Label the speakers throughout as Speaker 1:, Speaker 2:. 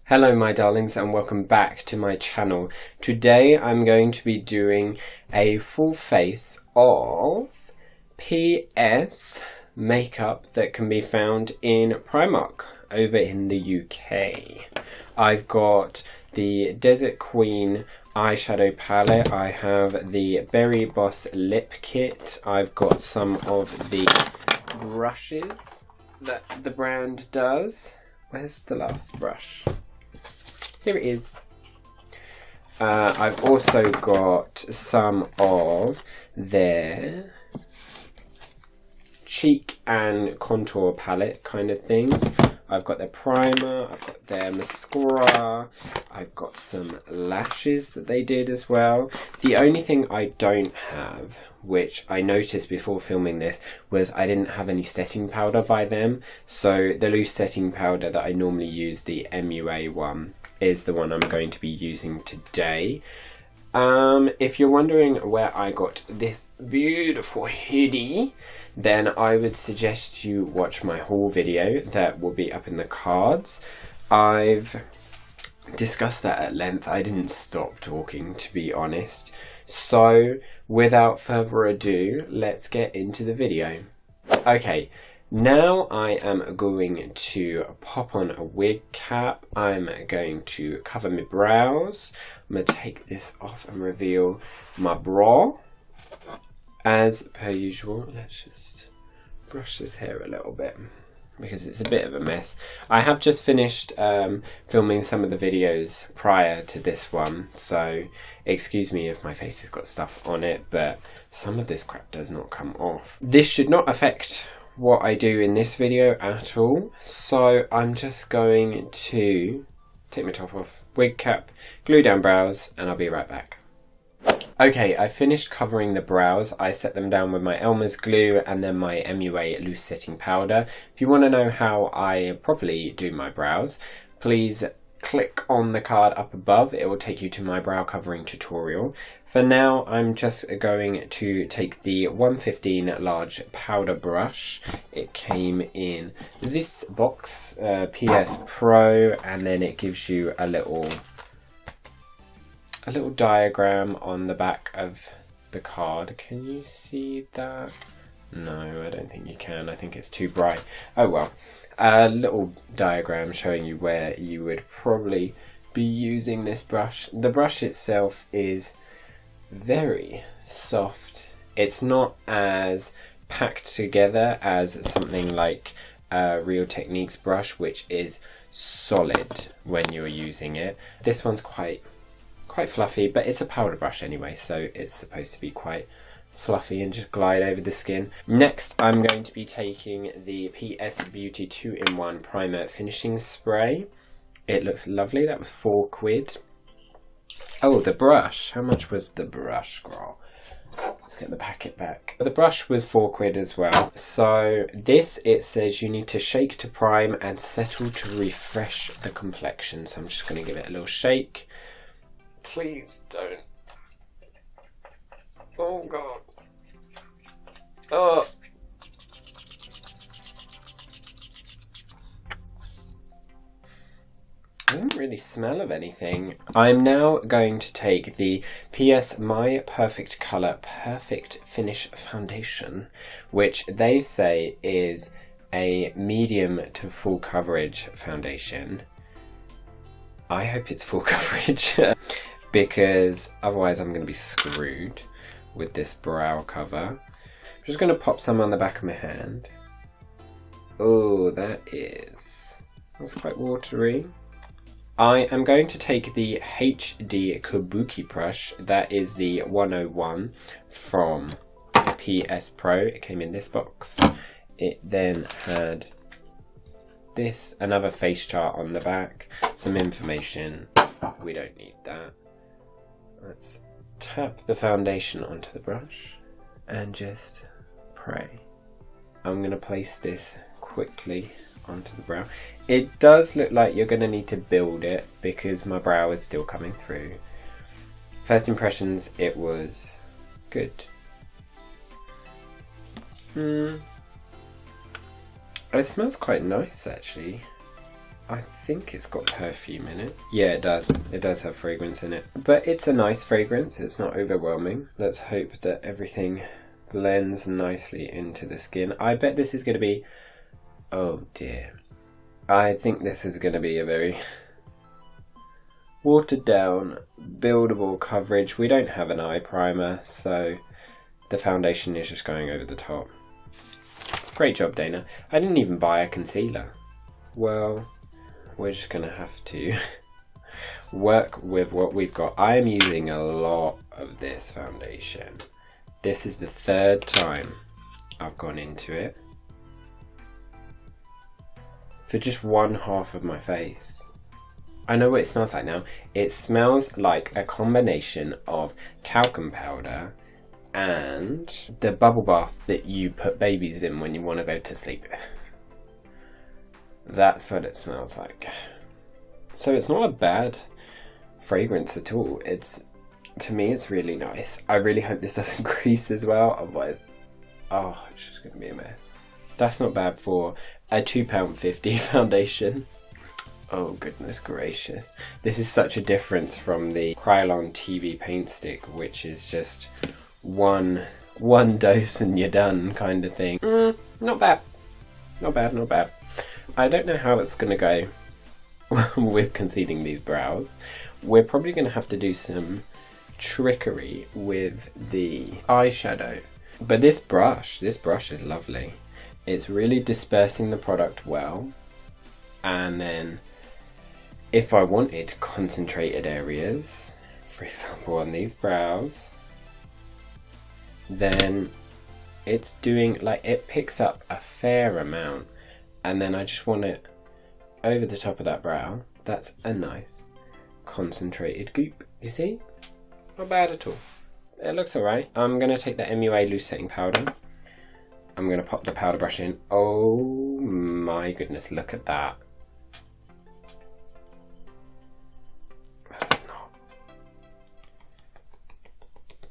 Speaker 1: Hello my darlings and welcome back to my channel. Today I'm going to be doing a full face of PS Makeup that can be found in Primark over in the UK. I've got the Desert Queen eyeshadow palette, I have the Berry Boss lip kit, I've got some of the brushes that the brand does. Where's the last brush? Here it is. I've also got some of their cheek and contour palette kind of things. I've got their primer, I've got their mascara, I've got some lashes that they did as well. The only thing I don't have, which I noticed before filming this, was I didn't have any setting powder by them. So the loose setting powder that I normally use, the MUA one, is the one I'm going to be using today. If you're wondering where I got this beautiful hoodie, then I would suggest you watch my haul video that will be up in the cards. I've discussed that at length. I didn't stop talking, to be honest. So without further ado, let's get into the video. Okay. Now I am going to pop on a wig cap. I'm going to cover my brows. I'm going to take this off and reveal my brow. As per usual, let's just brush this hair a little bit because it's a bit of a mess. I have just finished filming some of the videos prior to this one, so excuse me if my face has got stuff on it, but some of this crap does not come off. This should not affect what I do in this video at all, so I'm just going to take my top off, wig cap, glue down brows, and I'll be right back. Okay, I finished covering the brows. I set them down with my Elmer's glue and then my MUA loose setting powder. If you want to know how I properly do my brows, please click on the card up above. It will take you to my brow covering tutorial. For now, I'm just going to take the 115 large powder brush. It came in this box, PS Pro, and then it gives you a little diagram on the back of the card. Can you see that? No, I don't think you can. I think it's too bright. Oh well. A little diagram showing you where you would probably be using this brush. The brush itself is very soft. It's not as packed together as something like Real Techniques brush, which is solid when you're using it. This one's quite fluffy, but it's a powder brush anyway, so it's supposed to be quite fluffy and just glide over the skin. Next, I'm going to be taking the PS Beauty 2-in-1 Primer Finishing Spray. It looks lovely. That was £4. Oh, the brush. How much was the brush, girl? Let's get the packet back. The brush was £4 as well. So this, it says you need to shake to prime and settle to refresh the complexion. So I'm just going to give it a little shake. Please don't. Oh god. Oh. Doesn't really smell of anything. I'm now going to take the PS My Perfect Colour Perfect Finish Foundation, which they say is a medium to full coverage foundation. I hope it's full coverage because otherwise I'm going to be screwed with this brow cover. I'm just going to pop some on the back of my hand. Oh, that's quite watery. I am going to take the HD Kabuki brush. That is the 101 from PS Pro. It came in this box. It then had this, another face chart on the back, some information. We don't need that. Let's tap the foundation onto the brush and just pray. I'm going to place this quickly onto the brow. It does look like you're going to need to build it because my brow is still coming through. First impressions, it was good. It smells quite nice actually. I think it's got perfume in it. Yeah, it does. It does have fragrance in it. But it's a nice fragrance. It's not overwhelming. Let's hope that everything blends nicely into the skin. I bet this is going to be... Oh dear. I think this is going to be a very watered down, buildable coverage. We don't have an eye primer, so the foundation is just going over the top. Great job, Dana. I didn't even buy a concealer. Well, we're just going to have to work with what we've got. I am using a lot of this foundation. This is the third time I've gone into it for just one half of my face. I know what it smells like now. It smells like a combination of talcum powder and the bubble bath that you put babies in when you want to go to sleep. That's what it smells like. So it's not a bad fragrance at all. To me, it's really nice. I really hope this doesn't crease as well, otherwise, oh, it's just going to be a mess. That's not bad for a £2.50 foundation. Oh goodness gracious. This is such a difference from the Krylon TV paint stick, which is just one dose and you're done kind of thing. Not bad. Not bad, not bad. I don't know how it's going to go with concealing these brows. We're probably going to have to do some trickery with the eyeshadow. But this brush is lovely. It's really dispersing the product well. And then if I wanted concentrated areas, for example on these brows, then it's doing, like, it picks up a fair amount, and then I just want it over the top of that brow. That's a nice concentrated goop, you see? Not bad at all. It looks alright. I'm going to take the MUA loose setting powder. I'm going to pop the powder brush in. Oh my goodness, look at that. That's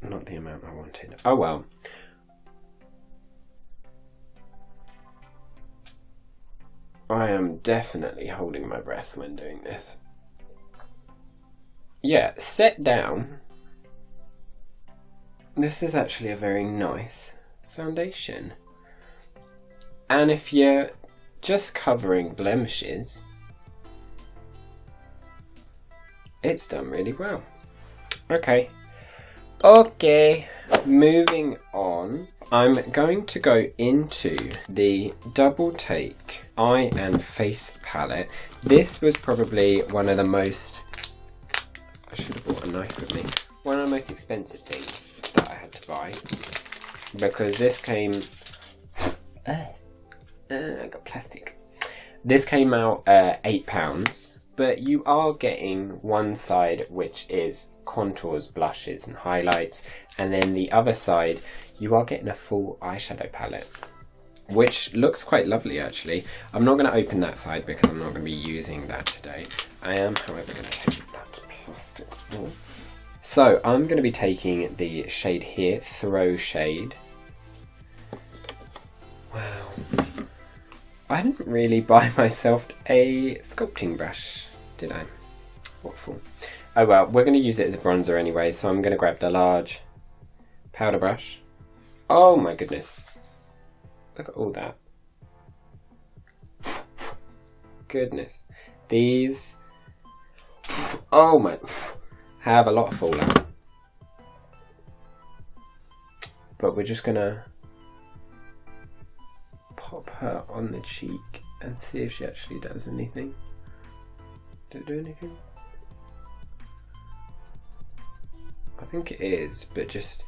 Speaker 1: not the amount I wanted. Oh well. I am definitely holding my breath when doing this. Yeah, set down. This is actually a very nice foundation. And if you're just covering blemishes, it's done really well. Okay, moving on. I'm going to go into the Double Take Eye and Face palette. This was probably one of the most... I should have brought a knife with me. One of the most expensive things that I had to buy. Because this came... I got plastic. This came out £8. But you are getting one side which is contours, blushes and highlights, and then the other side you are getting a full eyeshadow palette, which looks quite lovely actually. I'm not going to open that side because I'm not going to be using that today. I am, however, going to take that plastic off. So I'm going to be taking the shade here, Throw Shade. Wow. I didn't really buy myself a sculpting brush, did I? What for? Oh well, we're going to use it as a bronzer anyway, so I'm going to grab the large powder brush. Oh my goodness. Look at all that. Goodness. These, oh my, have a lot of fallout. But we're just going to pop her on the cheek and see if she actually does anything. Did it do anything? I think it is, but just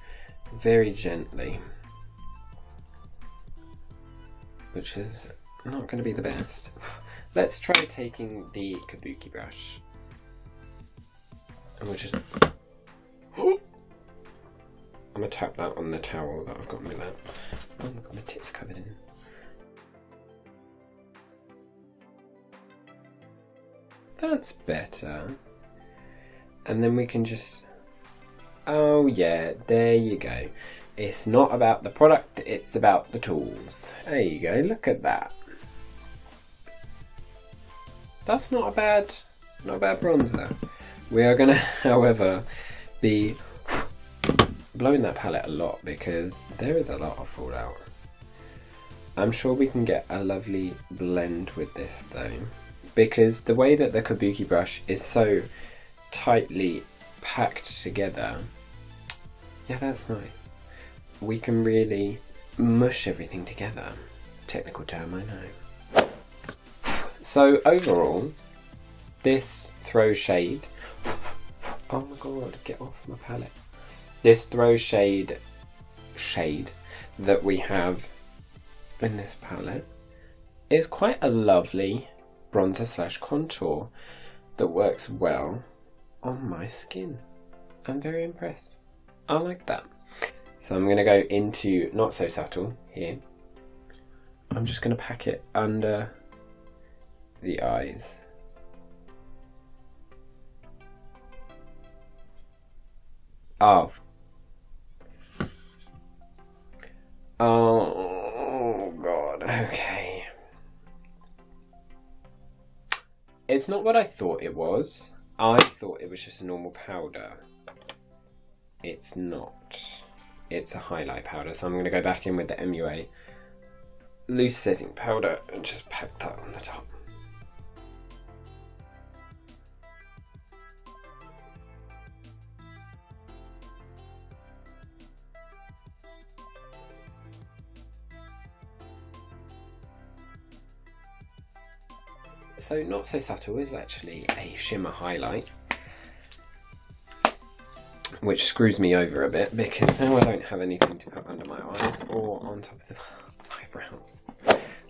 Speaker 1: very gently, which is not going to be the best. Let's try taking the kabuki brush, and we'll just I'm going to tap that on the towel that I've got in my lap. Oh, I've got my tits covered in. That's better. And then we can just... Oh yeah, there you go. It's not about the product, it's about the tools. There you go, look at that. That's not a bad bronzer. We are gonna, however, be blowing that palette a lot because there is a lot of fallout. I'm sure we can get a lovely blend with this though, because the way that the kabuki brush is so tightly packed together, yeah, that's nice. We can really mush everything together. Technical term, I know. So overall, this throw shade, oh my god, get off my palette. This throw shade that we have in this palette is quite a lovely bronzer slash contour that works well on my skin. I'm very impressed. I like that. So I'm going to go into Not So Subtle here. I'm just going to pack it under the eyes. Oh. Oh god, okay. It's not what I thought it was. I thought it was just a normal powder. It's not. It's a highlight powder, so I'm going to go back in with the MUA loose setting powder and just pack that on the top. So Not So Subtle is actually a shimmer highlight, which screws me over a bit because now I don't have anything to put under my eyes or on top of the eyebrows.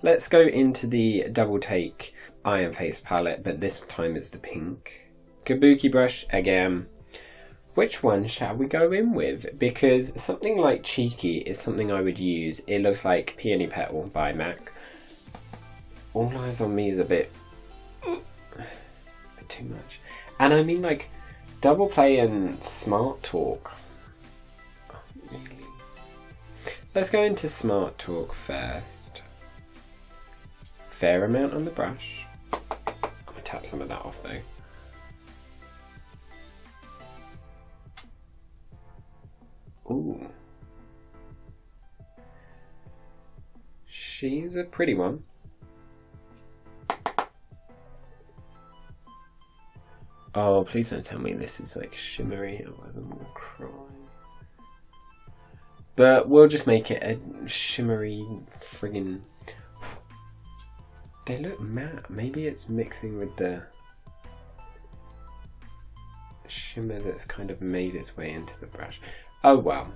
Speaker 1: Let's go into the Double Take Iron Face palette, but this time it's the pink. Kabuki brush again. Which one shall we go in with? Because something like Cheeky is something I would use. It looks like Peony Petal by MAC. All Eyes on Me is a bit too much. And I mean, like, Double Play and Smart Talk. Oh, really? Let's go into Smart Talk first. Fair amount on the brush. I'm going to tap some of that off though. Ooh. She's a pretty one. Oh, please don't tell me this is like shimmery, otherwise I'm gonna cry. But we'll just make it a shimmery friggin'... They look matte. Maybe it's mixing with the shimmer that's kind of made its way into the brush. Oh well.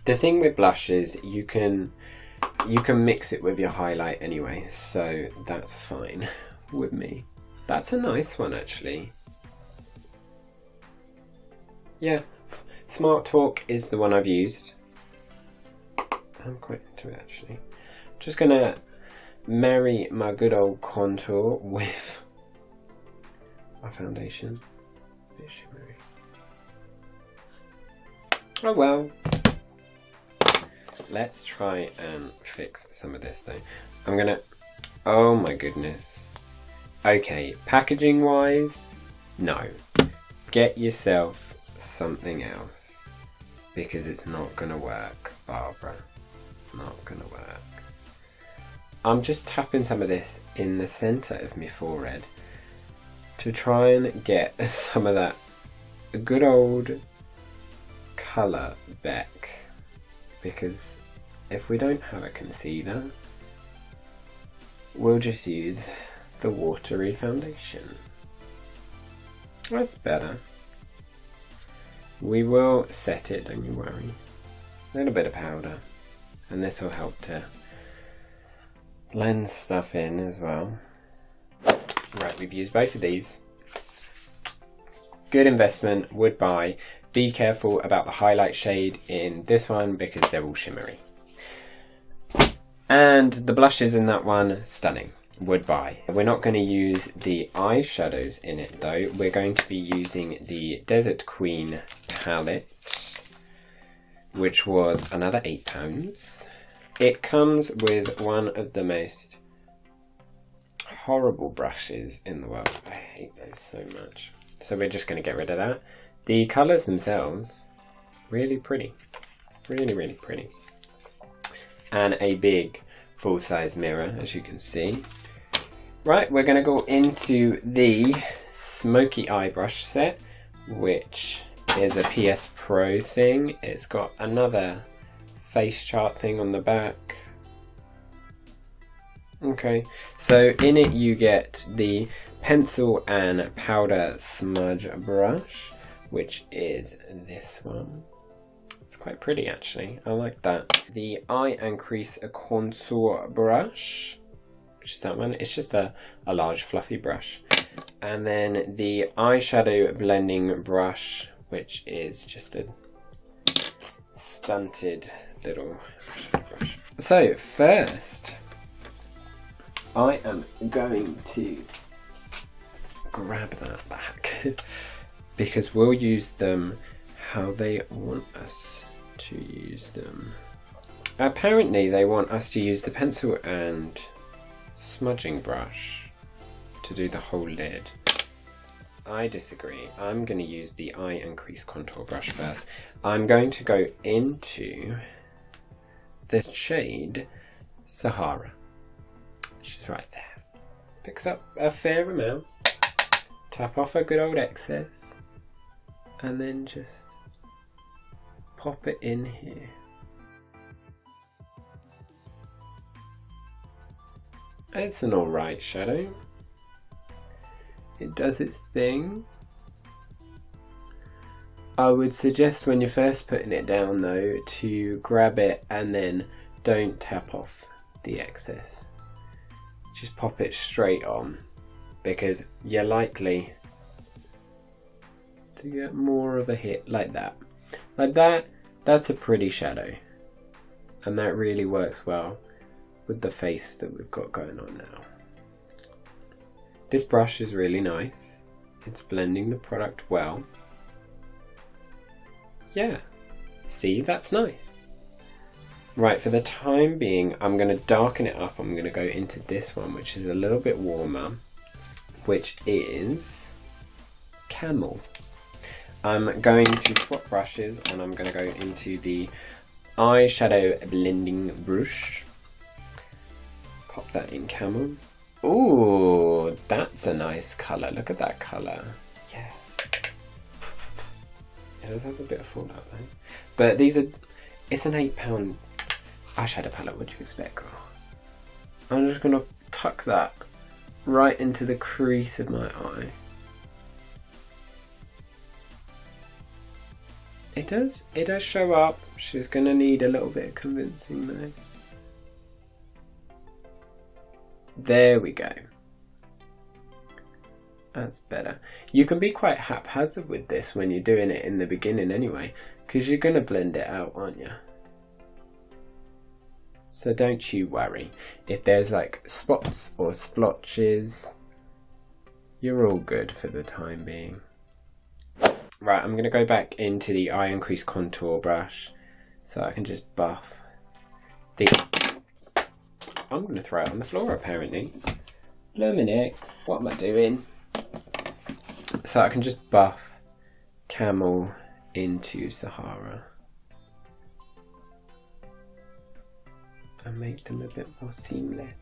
Speaker 1: The thing with blushes, you can mix it with your highlight anyway, so that's fine with me. That's a nice one actually. Yeah, Smart Talk is the one I've used. I'm quite into it actually. Just gonna marry my good old contour with my foundation. It's a bit shimmery. Oh well. Let's try and fix some of this though. I'm gonna... Oh my goodness. Okay, packaging wise, no. Get yourself something else. Because it's not gonna work, Barbara. Not gonna work. I'm just tapping some of this in the centre of my forehead to try and get some of that good old colour back. Because if we don't have a concealer, we'll just use the watery foundation. That's better. We will set it, don't you worry. A little bit of powder, and this will help to blend stuff in as well. Right, we've used both of these. Good investment, would buy. Be careful about the highlight shade in this one because they're all shimmery. And the blushes in that one, stunning. Would buy. We're not going to use the eyeshadows in it though. We're going to be using the Desert Queen palette, which was another £8. It comes with one of the most horrible brushes in the world. I hate those so much. So we're just going to get rid of that. The colours themselves, really pretty. Really, really pretty. And a big full-size mirror, as you can see. Right, we're going to go into the Smoky Eye Brush Set, which is a PS Pro thing. It's got another face chart thing on the back. Okay, so in it you get the pencil and powder smudge brush, which is this one. It's quite pretty actually, I like that. The eye and crease contour brush, which is that one. It's just a large fluffy brush. And then the eyeshadow blending brush, which is just a stunted little eyeshadow brush. So first, I am going to grab that back because we'll use them how they want us to use them. Apparently they want us to use the pencil and smudging brush to do the whole lid. I disagree. I'm going to use the eye and crease contour brush first. I'm going to go into this shade Sahara, which is right there. Picks up a fair amount. Tap off a good old excess and then just pop it in here. It's an alright shadow. It does its thing. I would suggest when you're first putting it down though to grab it and then don't tap off the excess. Just pop it straight on because you're likely to get more of a hit like that. Like that, that's a pretty shadow. And that really works well with the face that we've got going on now. This brush is really nice. It's blending the product well. Yeah, see, that's nice. Right, for the time being, I'm going to darken it up. I'm going to go into this one, which is a little bit warmer, which is Camel. I'm going to swap brushes and I'm going to go into the eyeshadow blending brush. Pop that in Camel. Ooh, that's a nice colour. Look at that colour. Yes. It does have a bit of fallout though. But these are, it's an £8 eyeshadow palette. What do you expect, girl? I'm just going to tuck that right into the crease of my eye. It does show up. She's going to need a little bit of convincing though. There we go. That's better. You can be quite haphazard with this when you're doing it in the beginning anyway, because you're going to blend it out, aren't you? So don't you worry. If there's like spots or splotches, you're all good for the time being. Right, I'm going to go back into the eye and crease contour brush so I can just buff the... I'm going to throw it on the floor apparently. Luminic, what am I doing? So I can just buff Camel into Sahara and make them a bit more seamless.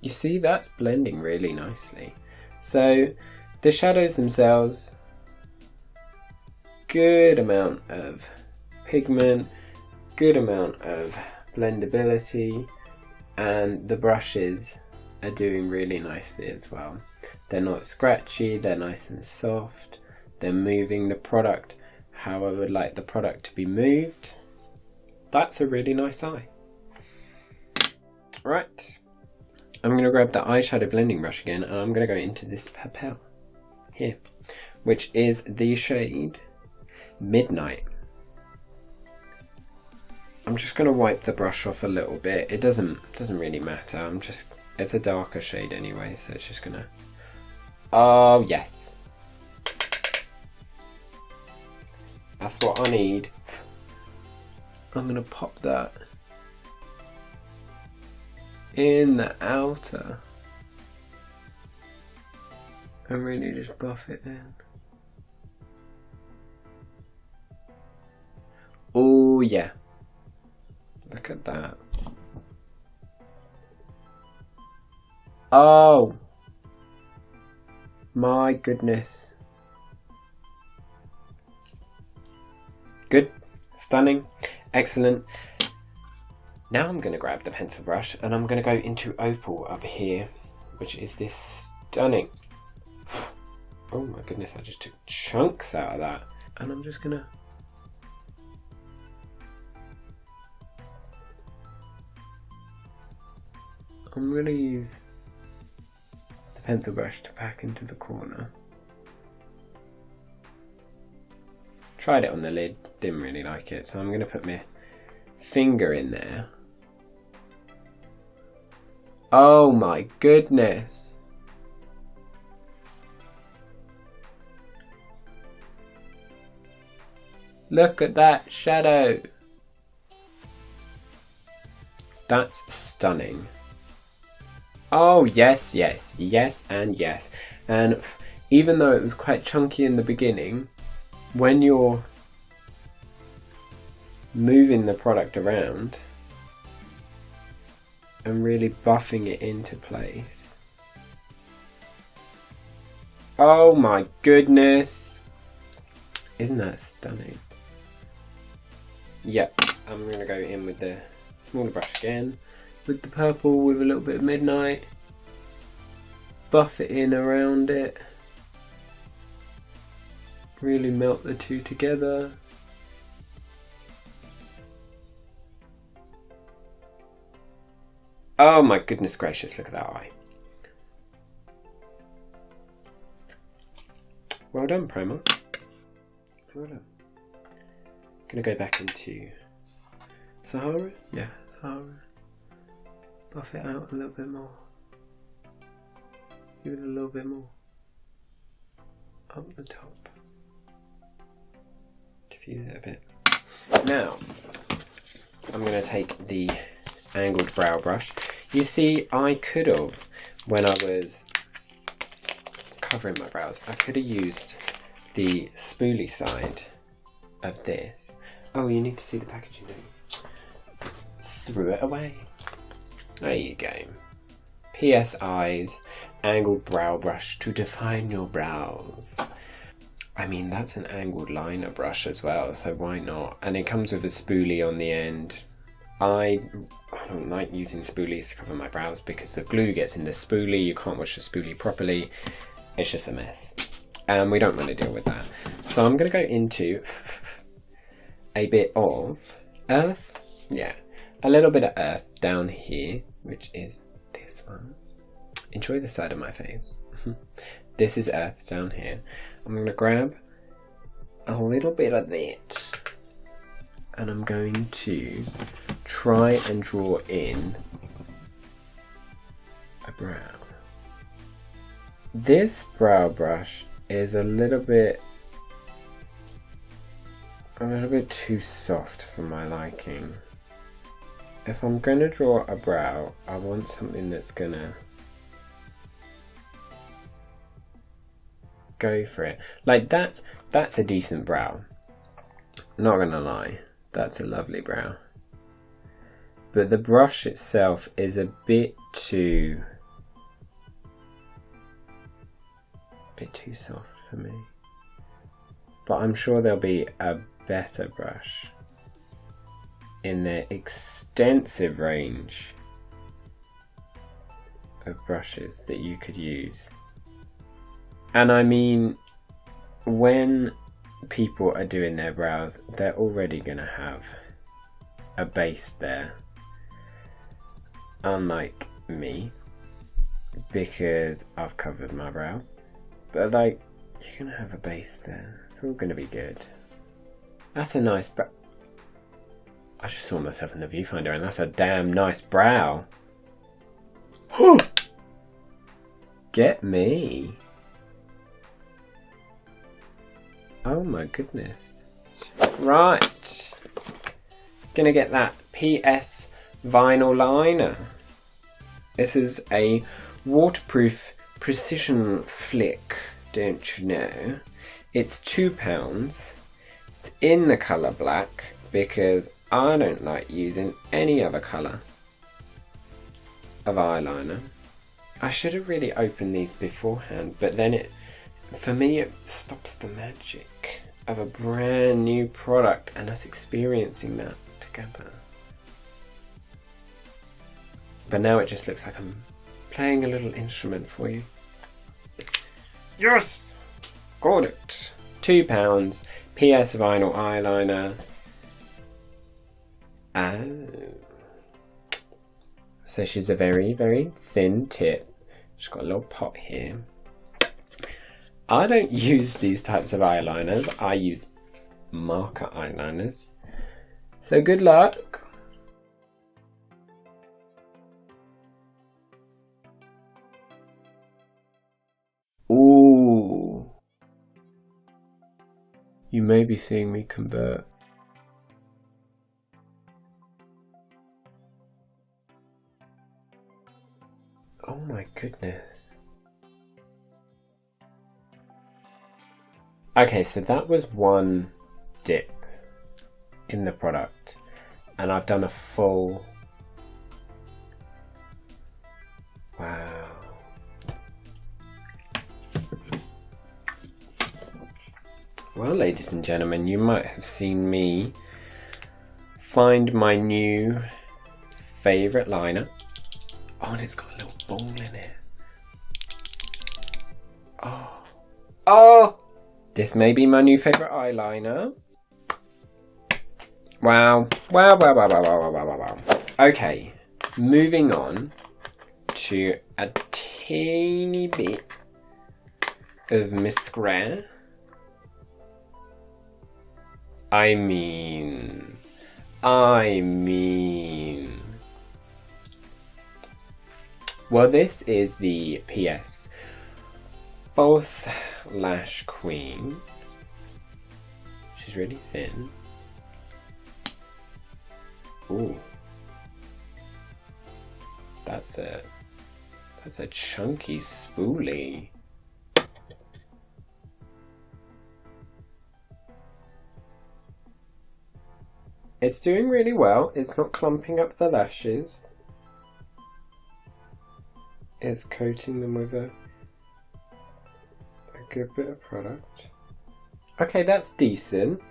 Speaker 1: You see, that's blending really nicely. So the shadows themselves, good amount of pigment, good amount of blendability, and the brushes are doing really nicely as well. They're not scratchy, they're nice and soft, they're moving the product how I would like the product to be moved. That's a really nice eye. Right, I'm going to grab the eyeshadow blending brush again and I'm going to go into this Opal here, which is the shade Midnight. I'm just going to wipe the brush off a little bit. It doesn't really matter. It's a darker shade anyway, so it's just going to... Oh, yes. That's what I need. I'm going to pop that in the outer and really just buff it in. Oh yeah, look at that. Oh my goodness. Good, stunning, excellent. Now I'm going to grab the pencil brush and I'm going to go into Opal up here, which is this stunning. Oh my goodness, I just took chunks out of that. And I'm just going to use the pencil brush to pack into the corner. Tried it on the lid, didn't really like it, so I'm going to put my finger in there. Oh my goodness. Look at that shadow. That's stunning. Oh yes, yes, yes and yes. And even though it was quite chunky in the beginning, when you're moving the product around and really buffing it into place. Oh my goodness. Isn't that stunning? Yep, I'm going to go in with the smaller brush again, with the purple with a little bit of midnight. Buff it in around it. Really melt the two together. Oh my goodness gracious, look at that eye. Well done, Primark. Well done. Gonna go back into Sahara? Yeah, Sahara. Buff it out a little bit more. Give it a little bit more. Up the top. Diffuse it a bit. Now, I'm gonna take the angled brow brush. You see, I could have, when I was covering my brows, I could have used the spoolie side of this. Oh, you need to see the packaging, don't you? Threw it away. There you go. PS Eyes angled brow brush to define your brows. I mean, that's an angled liner brush as well, so why not? And it comes with a spoolie on the end. I don't like using spoolies to cover my brows because the glue gets in the spoolie, you can't wash the spoolie properly, it's just a mess. And we don't want to deal with that. So I'm going to go into a bit of earth, yeah, a little bit of earth down here, which is this one. Enjoy the side of my face. This is earth down here. I'm going to grab a little bit of that and I'm going to try and draw in a brow. This brow brush is a little bit too soft for my liking. If I'm going to draw a brow, I want something that's going to go for it. Like that's a decent brow. Not gonna lie, that's a lovely brow. But the brush itself is a bit too soft for me. But I'm sure there'll be a better brush in their extensive range of brushes that you could use. And I mean, when people are doing their brows, they're already going to have a base there. Unlike me, because I've covered my brows. But like, you're going to have a base there. It's all going to be good. That's a nice brow. I just saw myself in the viewfinder and that's a damn nice brow. Get me. Oh my goodness. Right. Gonna get that PS vinyl liner. This is a waterproof precision flick, don't you know? It's £2. It's in the colour black because I don't like using any other colour of eyeliner. I should have really opened these beforehand, but then for me it stops the magic of a brand new product and us experiencing that together. But now it just looks like I'm playing a little instrument for you. Yes! Got it! £2, PS vinyl eyeliner. So she's a very, very thin tip. She's got a little pot here. I don't use these types of eyeliners. I use marker eyeliners. So good luck. Ooh. You may be seeing me convert. Oh my goodness. Okay, so that was one dip in the product, and I've done a full... Wow. Well, ladies and gentlemen, you might have seen me find my new favourite liner. Oh, and it's got a little ball in it. Oh. Oh! This may be my new favourite eyeliner. Wow. Wow, wow, wow, wow, wow, wow, wow, wow. Okay, moving on to a teeny bit of mascara. I mean. Well, this is the PS False Lash Queen. She's really thin. Ooh. That's a chunky spoolie. It's doing really well. It's not clumping up the lashes. It's coating them with a good bit of product. Okay, that's decent.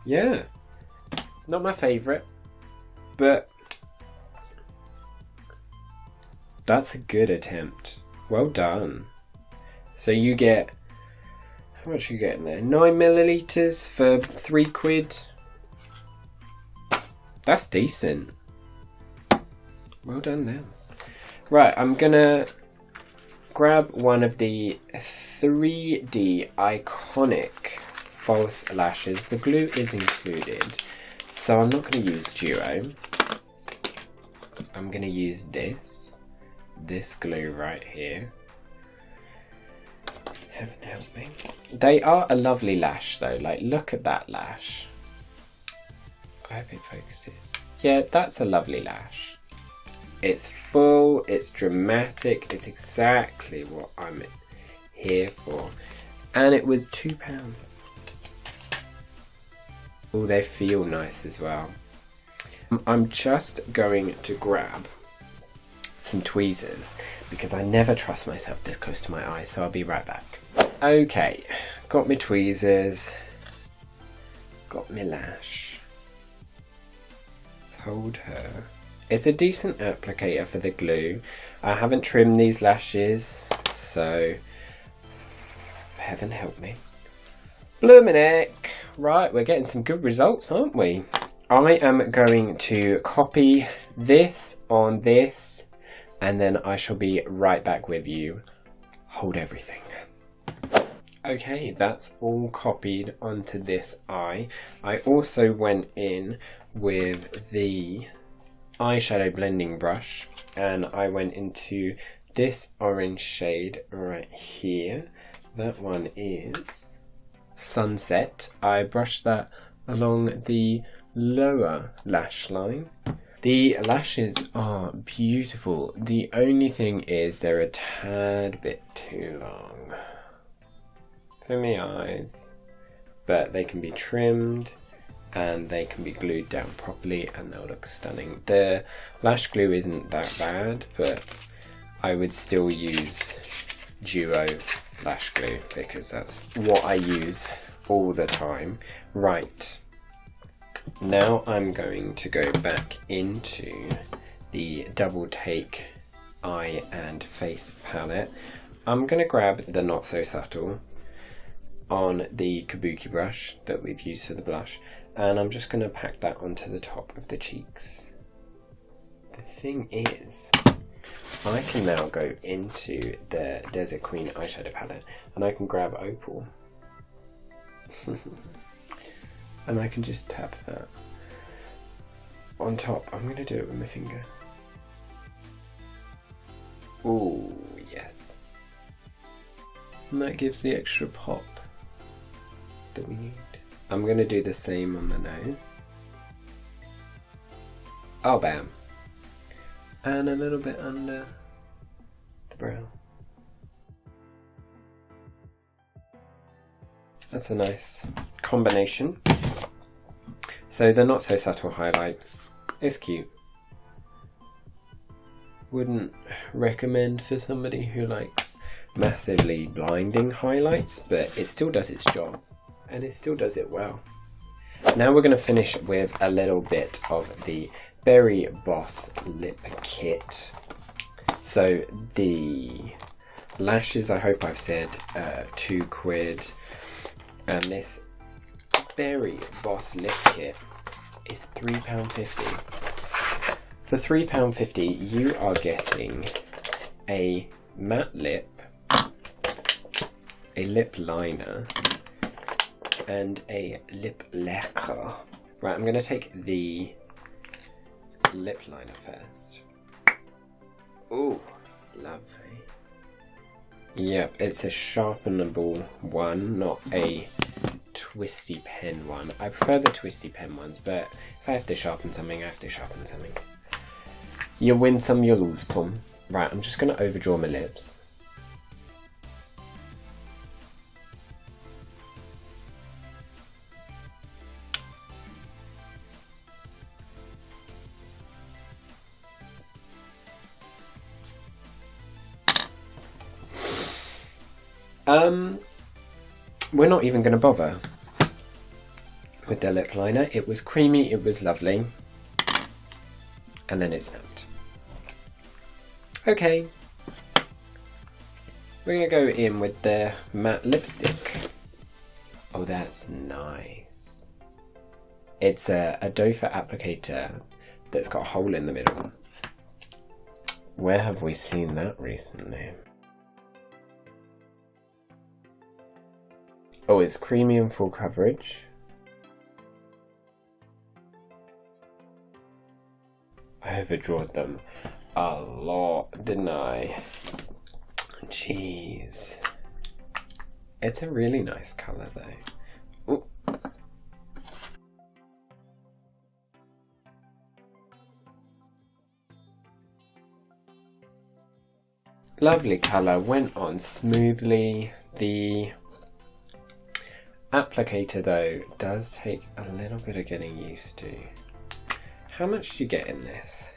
Speaker 1: Yeah. Not my favourite, but that's a good attempt. Well done. So you get, how much are you getting there? 9 millilitres for £3. That's decent. Well done now. Right, I'm gonna grab one of the 3D iconic false lashes. The glue is included, so I'm not going to use Duo. I'm going to use this glue right here. Heaven help me. They are a lovely lash though, like look at that lash. I hope it focuses. Yeah, that's a lovely lash. It's full, it's dramatic, it's exactly what I'm here for. And it was £2. Oh, they feel nice as well. I'm just going to grab some tweezers because I never trust myself this close to my eye, so I'll be right back. Okay, got my tweezers, got my lash. Let's hold her. It's a decent applicator for the glue. I haven't trimmed these lashes, so heaven help me. Bloomin' right, we're getting some good results, aren't we? I am going to copy this on this, and then I shall be right back with you. Hold everything. Okay, that's all copied onto this eye. I also went in with the eyeshadow blending brush, and I went into this orange shade right here. That one is Sunset. I brushed that along the lower lash line, The lashes are beautiful. The only thing is they're a tad bit too long for my eyes, but they can be trimmed and they can be glued down properly and they'll look stunning. The lash glue isn't that bad, but I would still use Duo lash glue because that's what I use all the time. Right, now I'm going to go back into the Double Take Eye and Face palette. I'm going to grab the Not So Subtle on the Kabuki brush that we've used for the blush, and I'm just going to pack that onto the top of the cheeks. The thing is, I can now go into the Desert Queen eyeshadow palette and I can grab Opal and I can just tap that on top. I'm going to do it with my finger. Oh yes, and that gives the extra pop that we need. I'm going to do the same on the nose. Oh bam. And a little bit under the brow. That's a nice combination. So the Not So Subtle highlight is cute. Wouldn't recommend for somebody who likes massively blinding highlights, but it still does its job and it still does it well. Now we're going to finish with a little bit of the Berry Boss lip kit. So the lashes, I hope I've said, £2, and this Berry Boss lip kit is £3.50. For £3.50 you are getting a matte lip, a lip liner, and a lip lacquer. Right, I'm going to take the lip liner first. Ooh, lovely. Yep, it's a sharpenable one, not a twisty pen one. I prefer the twisty pen ones, but if I have to sharpen something, I have to sharpen something. You win some, you lose some. Right, I'm just going to overdraw my lips. We're not even going to bother with the lip liner. It was creamy, it was lovely, and then it snapped. Okay, we're going to go in with the matte lipstick. Oh, that's nice. It's a doe foot applicator that's got a hole in the middle. Where have we seen that recently? Oh, it's creamy and full coverage. I overdrawed them a lot, didn't I? Jeez. It's a really nice colour though. Ooh. Lovely colour, went on smoothly. The applicator though does take a little bit of getting used to. How much do you get in this?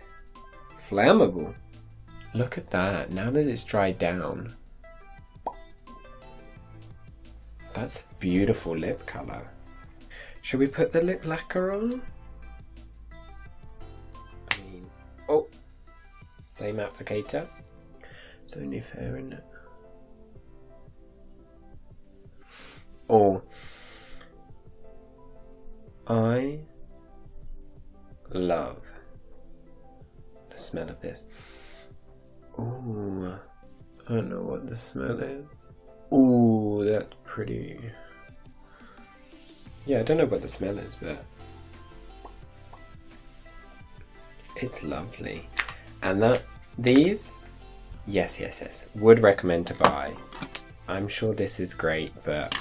Speaker 1: Flammable. Look at that, now that it's dried down. That's a beautiful lip colour. Should we put the lip lacquer on? I mean, oh, same applicator. It's only fair, isn't it? Oh, I love the smell of this. Ooh, I don't know what the smell is. Ooh, that's pretty. Yeah, I don't know what the smell is, but it's lovely. And these, yes, would recommend to buy. I'm sure this is great, but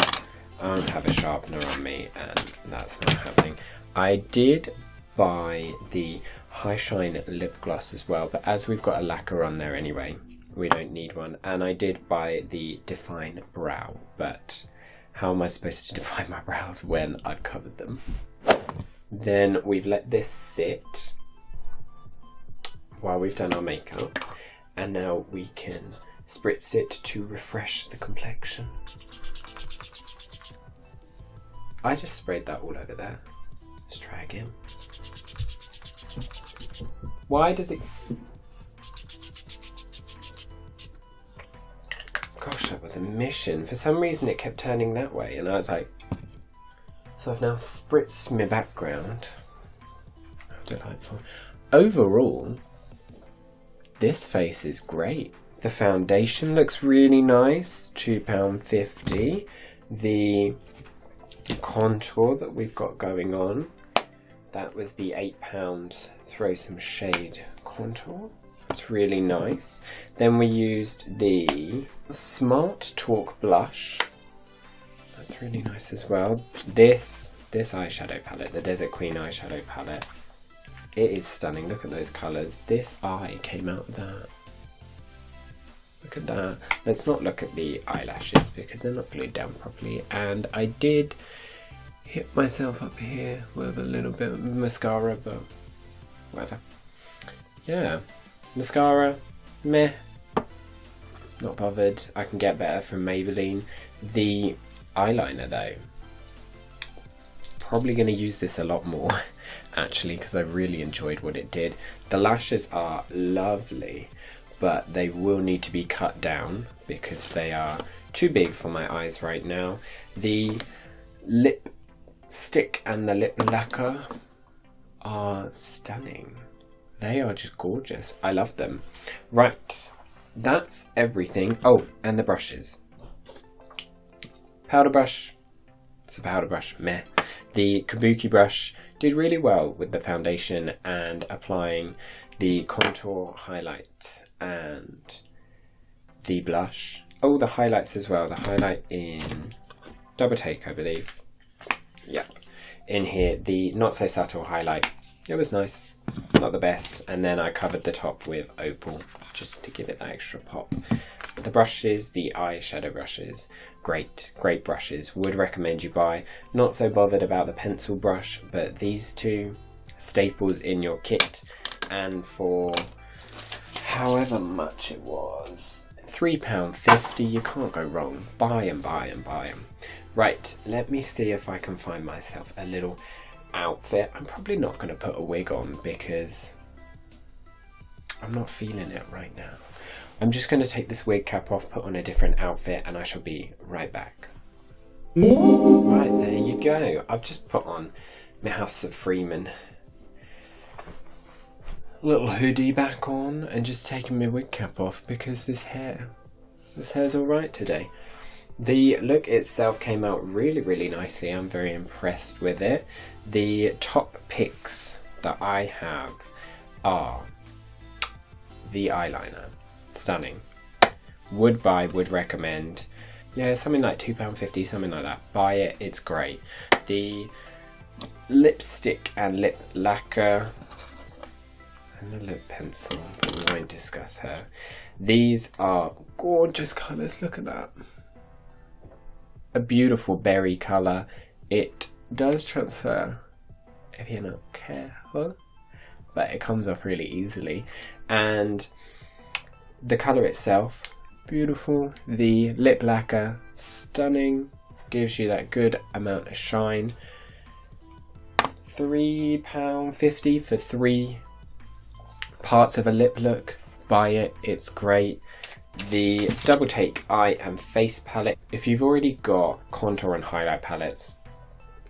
Speaker 1: I don't have a sharpener on me and that's not happening. I did buy the High Shine lip gloss as well, but as we've got a lacquer on there anyway, we don't need one. And I did buy the Define Brow, but how am I supposed to define my brows when I've covered them? Then we've let this sit while we've done our makeup, and now we can spritz it to refresh the complexion. I just sprayed that all over there. Let's try again. Why does it... Gosh, that was a mission. For some reason it kept turning that way, and I was like... So I've now spritzed my background. How delightful. Overall, this face is great. The foundation looks really nice, £2.50. The contour that we've got going on, that was the £8 Throw Some Shade contour. That's really nice. Then we used the Smart Talk blush. That's really nice as well. This eyeshadow palette, the Desert Queen eyeshadow palette, it is stunning. Look at those colours. This eye came out of that. Look at that. Let's not look at the eyelashes because they're not glued down properly. And I did hit myself up here with a little bit of mascara, but whatever. Yeah, mascara, meh. Not bothered. I can get better from Maybelline. The eyeliner though, probably going to use this a lot more actually, because I really enjoyed what it did. The lashes are lovely, but they will need to be cut down because they are too big for my eyes right now. The lipstick and the lip lacquer are stunning. They are just gorgeous. I love them. Right, that's everything. Oh, and the brushes. Powder brush, it's a powder brush, meh. The Kabuki brush did really well with the foundation and applying the contour, highlight and the blush. Oh, the highlights as well. The highlight in Double Take, I believe. Yep. In here, the Not So Subtle highlight. It was nice. Not the best. And then I covered the top with Opal just to give it that extra pop. The brushes, the eyeshadow brushes, great brushes. Would recommend you buy. Not so bothered about the pencil brush, but these two staples in your kit. And for however much it was, £3.50, you can't go wrong. Buy them, buy them, buy them. Right, let me see if I can find myself a little outfit. I'm probably not going to put a wig on because I'm not feeling it right now. I'm just going to take this wig cap off, put on a different outfit, and I shall be right back. Right, there you go. I've just put on my HausOfFreeman little hoodie back on and just taken my wig cap off because this hair's alright today. The look itself came out really nicely. I'm very impressed with it. The top picks that I have are the eyeliner. Stunning. Would buy, would recommend. Yeah, something like £2.50, something like that. Buy it, it's great. The lipstick and lip lacquer and the lip pencil, but we won't discuss her. These are gorgeous colours, look at that. A beautiful berry colour. It does transfer if you're not careful, but it comes off really easily. And the colour itself, beautiful. The lip lacquer, stunning. Gives you that good amount of shine. £3.50 for 3 parts of a lip look. Buy it, it's great. The Double Take Eye and Face palette. If you've already got contour and highlight palettes,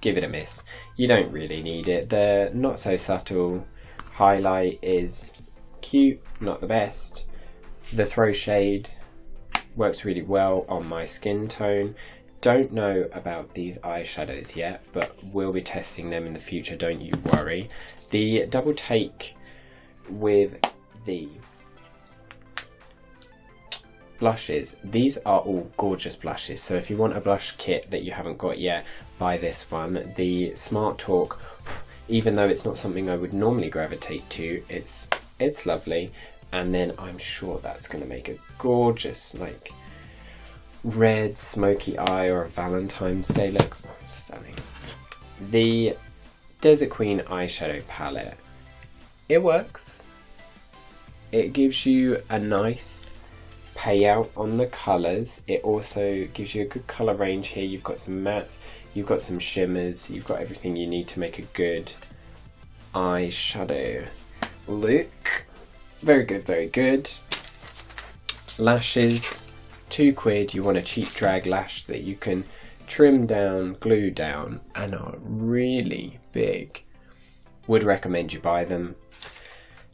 Speaker 1: give it a miss. You don't really need it. The Not So Subtle highlight is cute, not the best. The Throw Shade works really well on my skin tone. Don't know about these eyeshadows yet, but we'll be testing them in the future, don't you worry. The Double Take with the blushes, these are all gorgeous blushes, so if you want a blush kit that you haven't got yet, buy this one. The Smart Talk, even though it's not something I would normally gravitate to, it's lovely. And then I'm sure that's going to make a gorgeous like red smoky eye or a Valentine's Day look. Oh, stunning. The Desert Queen eyeshadow palette, it works. It gives you a nice payout on the colours. It also gives you a good colour range here. You've got some mattes, you've got some shimmers, you've got everything you need to make a good eyeshadow look. Very good, very good. Lashes, £2. You want a cheap drag lash that you can trim down, glue down, and are really big. Would recommend you buy them.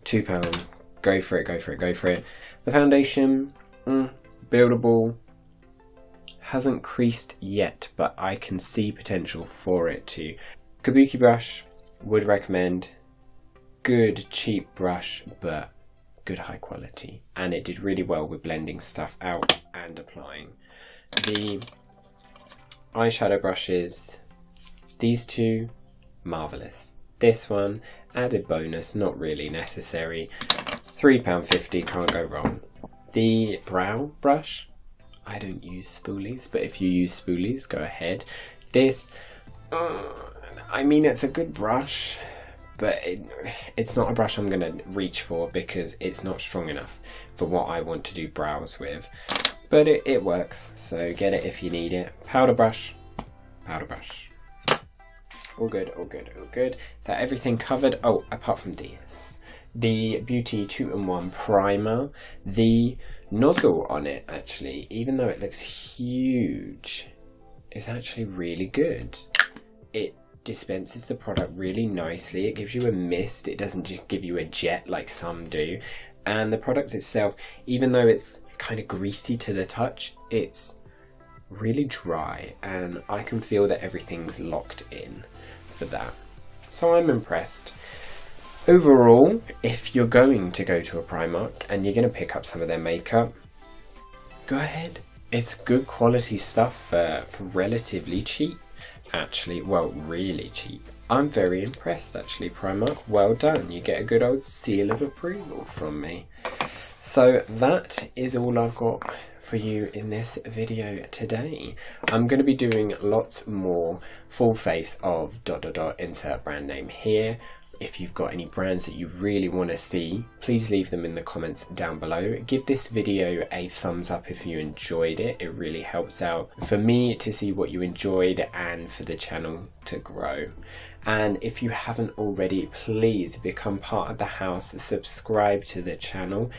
Speaker 1: £2. Go for it, go for it, go for it. The foundation, buildable. Hasn't creased yet, but I can see potential for it to. Kabuki brush, would recommend. Good cheap brush, but good high quality, and it did really well with blending stuff out and applying. The eyeshadow brushes, these two, marvellous. This one, added bonus, not really necessary. £3.50, can't go wrong. The brow brush, I don't use spoolies, but if you use spoolies, go ahead. This, I mean, it's a good brush, but it's not a brush I'm going to reach for because it's not strong enough for what I want to do brows with. But it works, so get it if you need it. Powder brush, powder brush. All good, all good, all good. So everything covered, oh, apart from these. The Beauty 2-in-1 primer. The nozzle on it, actually, even though it looks huge, is actually really good. It dispenses the product really nicely. It gives you a mist, it doesn't just give you a jet like some do. And the product itself, even though it's kind of greasy to the touch, it's really dry, and I can feel that everything's locked in for that. So I'm impressed. Overall, if you're going to go to a Primark and you're going to pick up some of their makeup, go ahead. It's good quality stuff for relatively cheap. Actually, well, really cheap. I'm very impressed, actually, Primark. Well done. You get a good old seal of approval from me. So that is all I've got for you in this video today. I'm going to be doing lots more full face of ... insert brand name here. If you've got any brands that you really want to see, please leave them in the comments down below. Give this video a thumbs up if you enjoyed it. It really helps out for me to see what you enjoyed and for the channel to grow. And if you haven't already, please become part of the house, subscribe to the channel.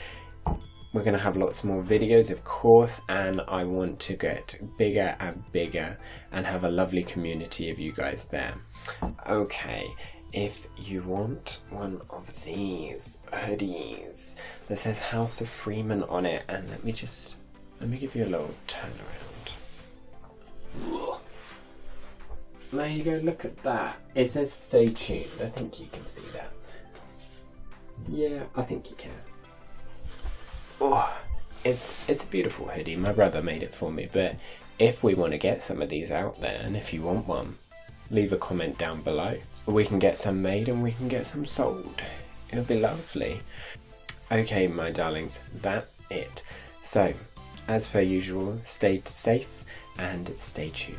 Speaker 1: We're going to have lots more videos, of course, and I want to get bigger and bigger and have a lovely community of you guys there. Okay. If you want one of these hoodies that says HausOfFreeman on it, and let me give you a little turn around. There you go, look at that. It says stay tuned. I think you can see that. Yeah, I think you can. Oh, it's a beautiful hoodie. My brother made it for me, but if we want to get some of these out there, and if you want one, leave a comment down below. We can get some made and we can get some sold. It'll be lovely. Okay, my darlings, that's it. So, as per usual, stay safe and stay tuned.